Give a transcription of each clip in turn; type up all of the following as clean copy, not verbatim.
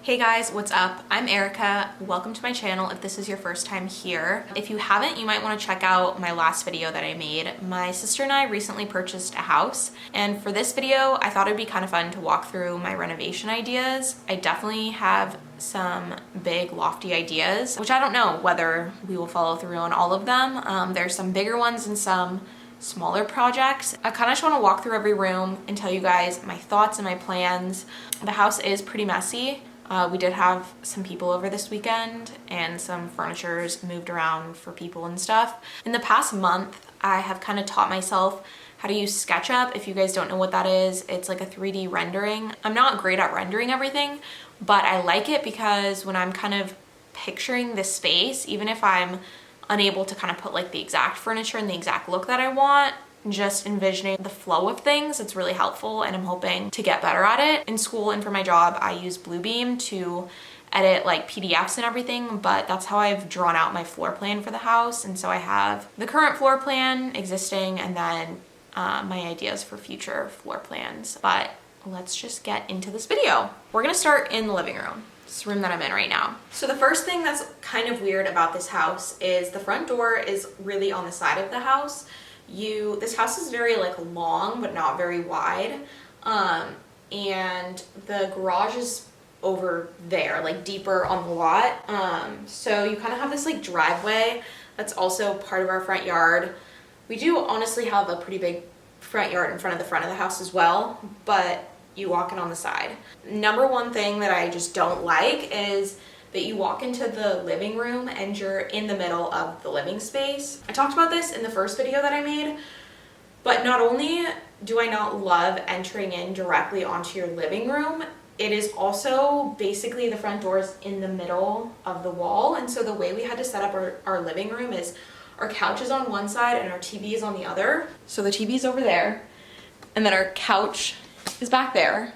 Hey guys, what's up? I'm Erica. Welcome to my channel if this is your first time here. If you haven't, you might want to check out my last video that I made. My sister and I recently purchased a house, and for this video, I thought it'd be kind of fun to walk through my renovation ideas. I definitely have some big lofty ideas, which I don't know whether we will follow through on all of them. There's some bigger ones and some smaller projects. I kind of just want to walk through every room and tell you guys my thoughts and my plans. The house is pretty messy. We did have some people over this weekend and some furniture's moved around for people and stuff. In the past month, I have kind of taught myself how to use SketchUp. If you guys don't know what that is, it's like a 3D rendering. I'm not great at rendering everything, but I like it because when I'm kind of picturing this space, even if I'm unable to kind of put like the exact furniture and the exact look that I want, just envisioning the flow of things, it's really helpful, and I'm hoping to get better at it. In school and for my job, I use Bluebeam to edit like PDFs and everything, but that's how I've drawn out my floor plan for the house. And so I have the current floor plan existing and then my ideas for future floor plans. But let's just get into this video. We're gonna start in the living room. This room that I'm in right now. So the first thing that's kind of weird about this house is the front door is really on the side of the house. This house is very like long but not very wide, and the garage is over there, like deeper on the lot, so you kind of have this like driveway that's also part of our front yard. We do honestly have a pretty big front yard in front of the house as well, but you walk in on the side. Number one thing that I just don't like is that you walk into the living room and you're in the middle of the living space. I talked about this in the first video that I made, but not only do I not love entering in directly onto your living room, it is also basically the front door is in the middle of the wall. And so the way we had to set up our living room is our couch is on one side and our TV is on the other. So the TV is over there and then our couch is back there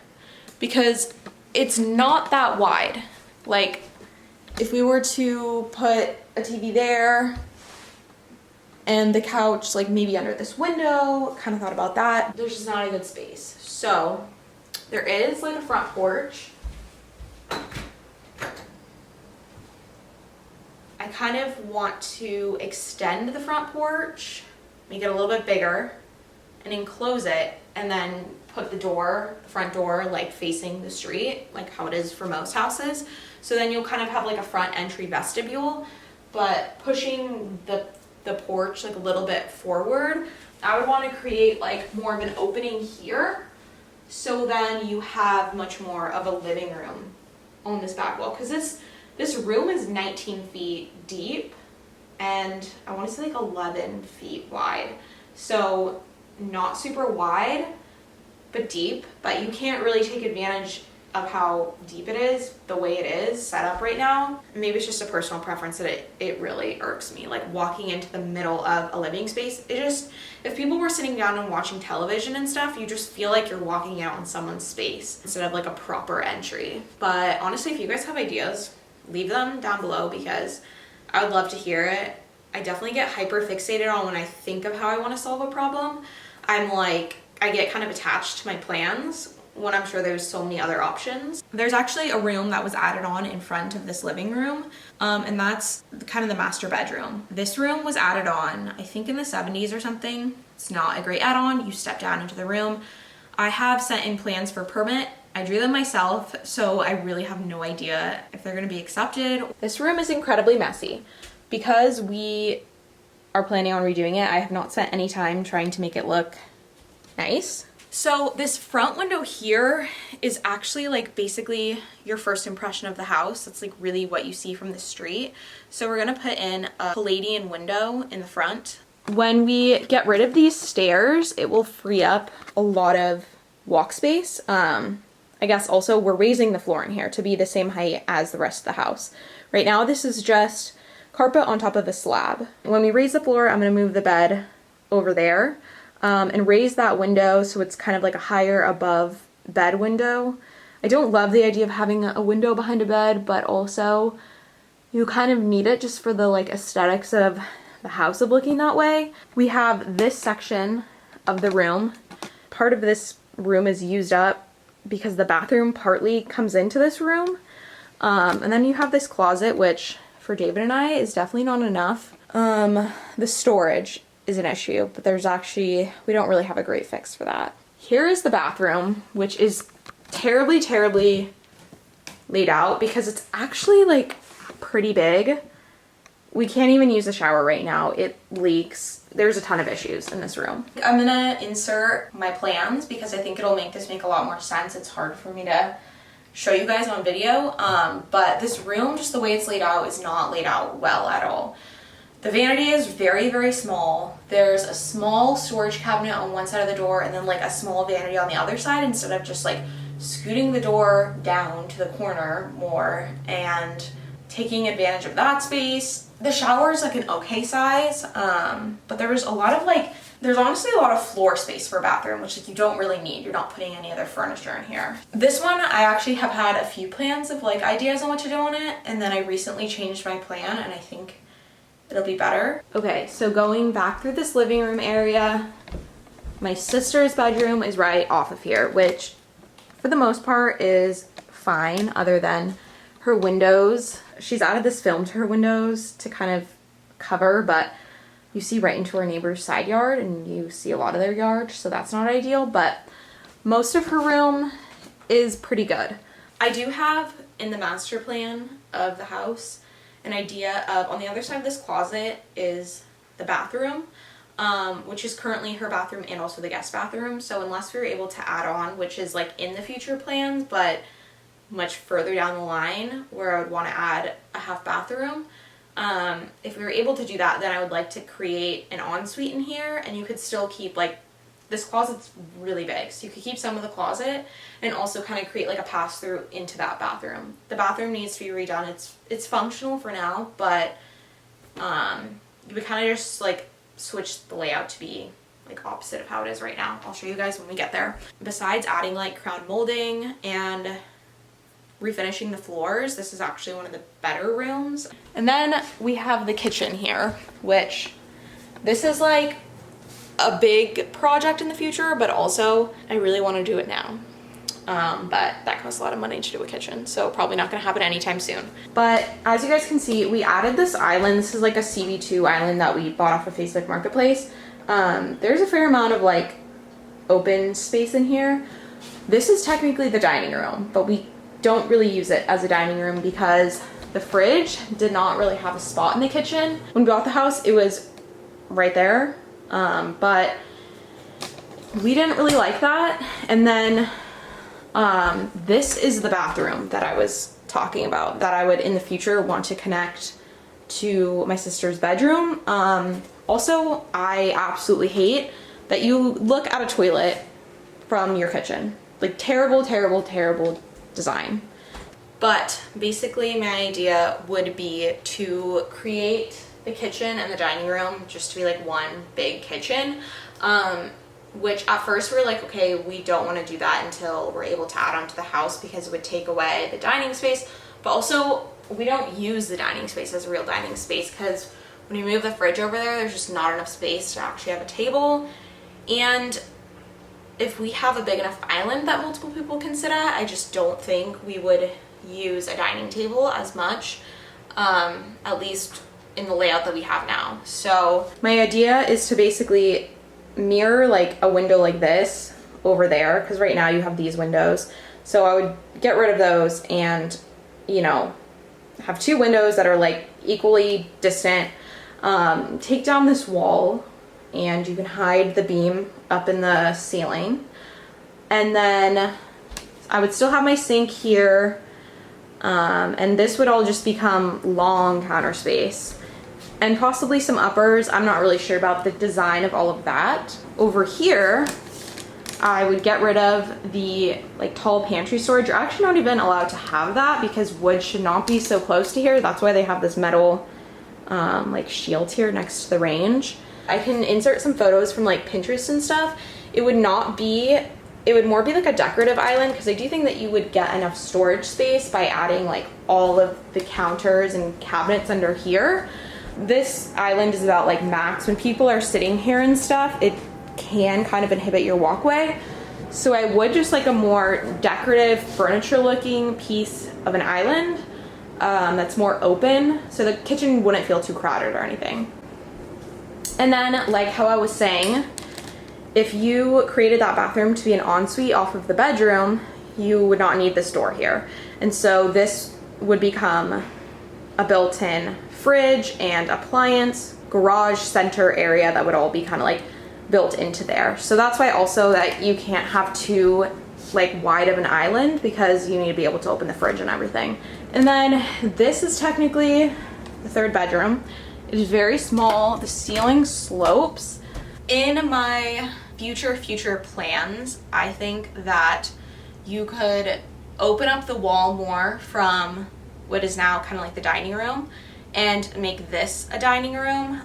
because it's not that wide. Like, if we were to put a TV there and the couch like maybe under this window, kind of thought about that, there's just not a good space. So there is like a front porch. I kind of want to extend the front porch, make it a little bit bigger and enclose it, and then put the front door like facing the street, like how it is for most houses. So then you'll kind of have like a front entry vestibule, but pushing the porch like a little bit forward. I would want to create like more of an opening here, so then you have much more of a living room on this back wall, because this room is 19 feet deep and I want to say like 11 feet wide. So not super wide, but deep, but you can't really take advantage of how deep it is the way it is set up right now. Maybe it's just a personal preference that it really irks me, like walking into the middle of a living space. If people were sitting down and watching television and stuff, you just feel like you're walking out in someone's space instead of like a proper entry. But honestly, if you guys have ideas, leave them down below because I would love to hear it. I definitely get hyper fixated on when I think of how I want to solve a problem. I get kind of attached to my plans when I'm sure there's so many other options. There's actually a room that was added on in front of this living room, and that's kind of the master bedroom. This room was added on, I think in the 70s or something. It's not a great add-on. You step down into the room. I have sent in plans for permit. I drew them myself, so I really have no idea if they're gonna be accepted. This room is incredibly messy. Because we are planning on redoing it, I have not spent any time trying to make it look nice. So this front window here is actually like basically your first impression of the house. That's like really what you see from the street. So we're gonna put in a Palladian window in the front. When we get rid of these stairs, it will free up a lot of walk space. I guess also we're raising the floor in here to be the same height as the rest of the house. Right now this is just carpet on top of a slab. When we raise the floor, I'm gonna move the bed over there and raise that window so it's kind of like a higher above bed window. I don't love the idea of having a window behind a bed, but also you kind of need it just for the like aesthetics of the house of looking that way. We have this section of the room. Part of this room is used up because the bathroom partly comes into this room. And then you have this closet, which for David and I is definitely not enough. The storage is an issue, but we don't really have a great fix for that. Here is the bathroom, which is terribly, terribly laid out because it's actually like pretty big. We can't even use the shower right now. It leaks. There's a ton of issues in this room. I'm gonna insert my plans because I think it'll make this make a lot more sense. It's hard for me to show you guys on video, but this room, just the way it's laid out, is not laid out well at all. The vanity is very, very small. There's a small storage cabinet on one side of the door and then like a small vanity on the other side, instead of just like scooting the door down to the corner more and taking advantage of that space. The shower is like an okay size, but there's honestly a lot of floor space for a bathroom, which like you don't really need. You're not putting any other furniture in here. This one, I actually have had a few plans of like ideas on what to do on it, and then I recently changed my plan and I think it'll be better. Okay, so going back through this living room area, my sister's bedroom is right off of here, which for the most part is fine, other than her windows. She's added this film to her windows to kind of cover, but you see right into her neighbor's side yard and you see a lot of their yard, so that's not ideal, but most of her room is pretty good. I do have in the master plan of the house an idea of, on the other side of this closet is the bathroom, which is currently her bathroom and also the guest bathroom. So unless we were able to add on, which is like in the future plans, but much further down the line where I would want to add a half bathroom, if we were able to do that, then I would like to create an ensuite in here, and you could still keep like, this closet's really big, so you could keep some of the closet and also kind of create like a pass through into that bathroom. The bathroom needs to be redone. It's functional for now, but you would kind of just like switch the layout to be like opposite of how it is right now. I'll show you guys when we get there. Besides adding like crown molding and refinishing the floors, this is actually one of the better rooms. And then we have the kitchen here, which this is like a big project in the future, but also I really want to do it now. But that costs a lot of money to do a kitchen, so probably not gonna happen anytime soon. But as you guys can see, we added this island. This is like a CB2 island that we bought off of Facebook Marketplace. There's a fair amount of like open space in here. This is technically the dining room, but we don't really use it as a dining room because the fridge did not really have a spot in the kitchen. When we got the house, it was right there, but we didn't really like that. And then this is the bathroom that I was talking about, that I would in the future want to connect to my sister's bedroom. Also, I absolutely hate that you look at a toilet from your kitchen. Like terrible, terrible, terrible design. But basically my idea would be to create the kitchen and the dining room just to be like one big kitchen, which at first we were like, okay, we don't want to do that until we're able to add onto the house because it would take away the dining space, but also we don't use the dining space as a real dining space because when you move the fridge over there, there's just not enough space to actually have a table. And if we have a big enough island that multiple people can sit at, I just don't think we would use a dining table as much, at least in the layout that we have now. So my idea is to basically mirror like a window like this over there, because right now you have these windows. So I would get rid of those and, you know, have two windows that are like equally distant. Take down this wall and you can hide the beam up in the ceiling. And then I would still have my sink here. And this would all just become long counter space. And possibly some uppers. I'm not really sure about the design of all of that. Over here, I would get rid of the like tall pantry storage. You're actually not even allowed to have that because wood should not be so close to here. That's why they have this metal like shield here next to the range. I can insert some photos from like Pinterest and stuff. It would more be like a decorative island because I do think that you would get enough storage space by adding like all of the counters and cabinets under here. This island is about like max. When people are sitting here and stuff, it can kind of inhibit your walkway. So I would just like a more decorative furniture looking piece of an island that's more open, so the kitchen wouldn't feel too crowded or anything. And then, like how I was saying, if you created that bathroom to be an ensuite off of the bedroom, you would not need this door here. And so this would become a built-in fridge and appliance garage center area that would all be kind of like built into there. So that's why also that you can't have too like wide of an island, because you need to be able to open the fridge and everything. And then this is technically the third bedroom. It is very small. The ceiling slopes. In my future plans, I think that you could open up the wall more from what is now kind of like the dining room and make this a dining room.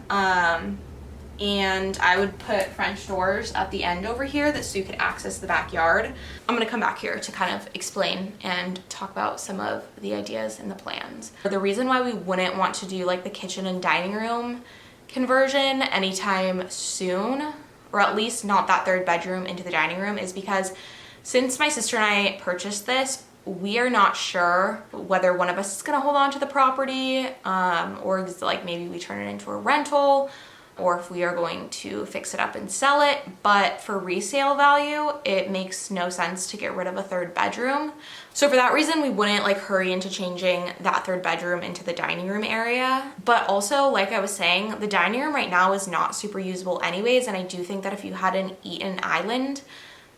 And I would put French doors at the end over here so you could access the backyard. I'm gonna come back here to kind of explain and talk about some of the ideas and the plans. The reason why we wouldn't want to do like the kitchen and dining room conversion anytime soon, or at least not that third bedroom into the dining room, is because since my sister and I purchased this, we are not sure whether one of us is gonna hold on to the property, or like maybe we turn it into a rental, or if we are going to fix it up and sell it. But for resale value, it makes no sense to get rid of a third bedroom. So for that reason, we wouldn't like hurry into changing that third bedroom into the dining room area. But also, like I was saying, the dining room right now is not super usable anyways, and I do think that if you had an eat-in island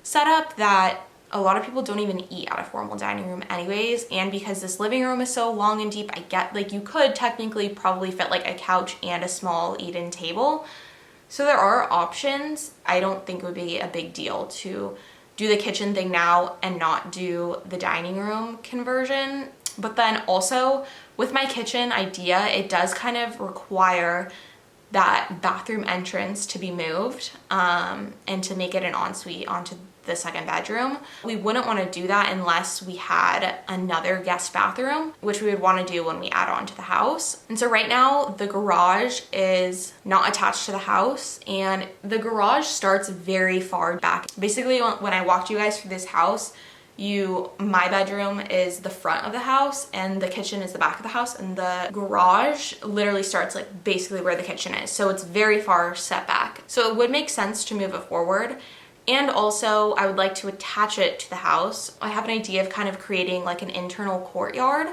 setup, that a lot of people don't even eat at a formal dining room anyways. And because this living room is so long and deep, I get like you could technically probably fit like a couch and a small eat-in table. So there are options. I don't think it would be a big deal to do the kitchen thing now and not do the dining room conversion. But then also with my kitchen idea, it does kind of require that bathroom entrance to be moved and to make it an ensuite onto the second bedroom. We wouldn't want to do that unless we had another guest bathroom, which we would want to do when we add on to the house. And so right now the garage is not attached to the house, and the garage starts very far back. Basically, when I walked you guys through this house, my bedroom is the front of the house and the kitchen is the back of the house, and the garage literally starts like basically where the kitchen is. So it's very far set back. So it would make sense to move it forward. And also I would like to attach it to the house. I have an idea of kind of creating like an internal courtyard.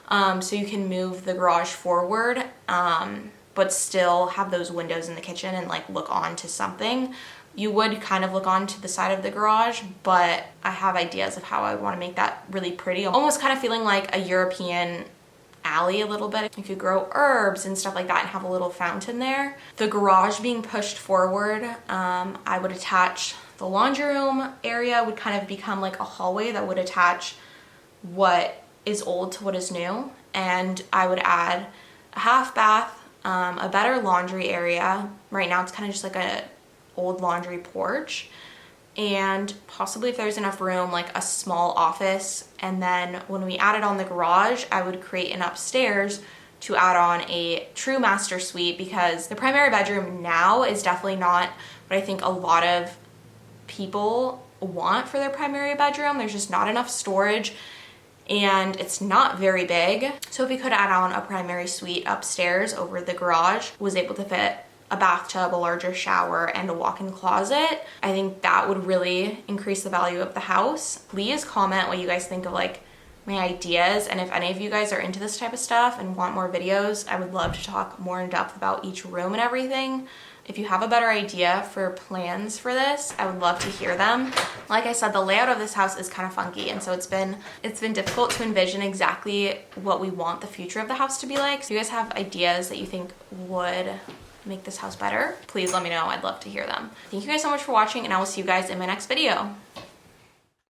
So you can move the garage forward, but still have those windows in the kitchen and like look onto something. You would kind of look onto the side of the garage, but I have ideas of how I want to make that really pretty. Almost kind of feeling like a European alley a little bit. You could grow herbs and stuff like that and have a little fountain there. The garage being pushed forward, I would attach the laundry room area, would kind of become like a hallway that would attach what is old to what is new. And I would add a half bath, a better laundry area. Right now it's kind of just like a old laundry porch, and possibly if there's enough room, like a small office. And then when we added on the garage, I would create an upstairs to add on a true master suite, because the primary bedroom now is definitely not what I think a lot of people want for their primary bedroom. There's just not enough storage and it's not very big. So if we could add on a primary suite upstairs over the garage, was able to fit a bathtub, a larger shower, and a walk-in closet, I think that would really increase the value of the house. Please comment what you guys think of like my ideas, and if any of you guys are into this type of stuff and want more videos, I would love to talk more in depth about each room and everything. If you have a better idea for plans for this, I would love to hear them. Like I said, the layout of this house is kind of funky, and so it's been difficult to envision exactly what we want the future of the house to be like. So if you guys have ideas that you think would make this house better, please let me know. I'd love to hear them. Thank you guys so much for watching, and I will see you guys in my next video.